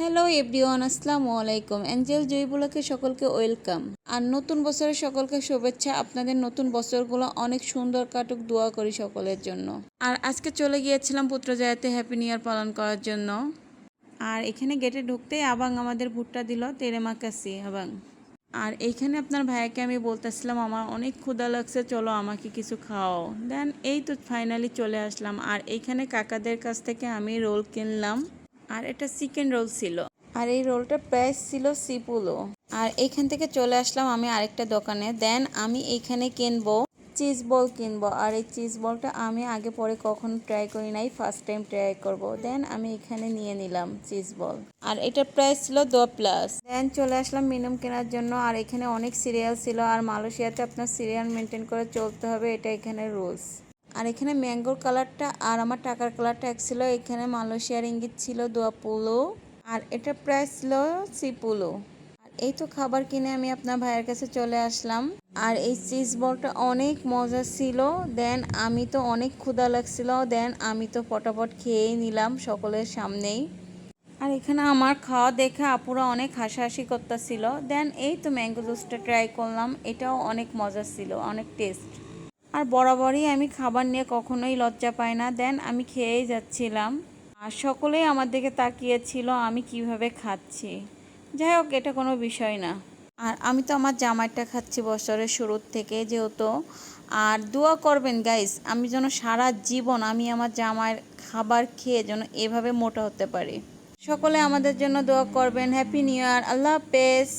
Hello everyone, আসসালামু আলাইকুম। Angel জয়বুলাকে সকলকে ওয়েলকাম। আর নতুন বছরের সকলকে শুভেচ্ছা। আপনাদের নতুন বছরগুলো অনেক সুন্দর কাটুক, দোয়া করি সকলের জন্য। আর আজকে চলে গিয়েছিলাম পুত্রজায়াতে হ্যাপি নিউ ইয়ার পালন করার জন্য। আর এখানে গেটে ঢুকতেই আবাং আমাদের ভুট্টা দিল তেরেমা কাসি আবাং। আর এইখানে আপনার ভাইয়াকে আমি বলতেছিলাম আমার অনেক ক্ষুধা লাগছে, চলো আমাকে কিছু খাও। দেন এই তো ফাইনালি চলে আসলাম। আর এইখানে কাকাদের কাছ থেকে আমি রোল কিনলাম। আর এটা চিকেন রোল ছিল। আর এই রোলটার প্রাইস ছিল সিপুলো। আর এইখান থেকে চলে আসলাম আমি আরেকটা দোকানে। দেন আমি এইখানে কিনবো চিজ বল কিনবো। আর এই চিজ বলটা আমি আগে পরে কখনো ট্রাই করি নাই, ফার্স্ট টাইম ট্রাই করব। দেন আমি এখানে নিয়ে নিলাম চিজ বল। আর এটার প্রাইস ছিল 10+। দেন চলে আসলাম মিনিমাম কেনার জন্য। আর এখানে অনেক সিরিয়াল ছিল। আর মালয়েশিয়াতে আপনার সিরিয়াল মেনটেন করে চলতে হবে, এটা এখানে রুলস। আর এখানে ম্যাঙ্গোর কালারটা আর আমার টাকার কালারটা এক ছিল। এখানে মালয়েশিয়ার ইঙ্গিত ছিল 2 পুলো। আর এটার প্রাইস ছিল 3 পুলো। আর এই তো খাবার কিনে আমি আপনার ভাইয়ের কাছে চলে আসলাম। আর এই চিজ বলটা অনেক মজা ছিল। দেন আমি তো অনেক ক্ষুধা লাগছিল। দেন আমি তো ফটাফট খেয়েই নিলাম সকলের সামনেই। আর এখানে আমার খাওয়া দেখে আপুরা অনেক হাসাহাসি করতেছিল। দেন এই তো ম্যাঙ্গো জুসটা ট্রাই করলাম, এটাও অনেক মজা ছিল, অনেক টেস্ট। আর বরাবরই আমি খাবার নিয়ে কখনোই লজ্জা পাই না। দেন আমি খেয়েই যাচ্ছিলাম। আর সকলেই আমার দিকে তাকিয়েছিল আমি কিভাবে খাচ্ছি। যাই হোক, এটা কোনো বিষয় না। আর আমি তো আমার জামাইটা খাচ্ছি বছরের শুরুর থেকে যেহেতু। আর দোয়া করবেন গাইস, আমি যেন সারা জীবন আমি আমার জামাইয়ের খাবার খেয়ে যেন এভাবে মোটা হতে পারি। সকলে আমাদের জন্য দোয়া করবেন। হ্যাপি নিউ ইয়ার, আল্লাহ হাফেজ।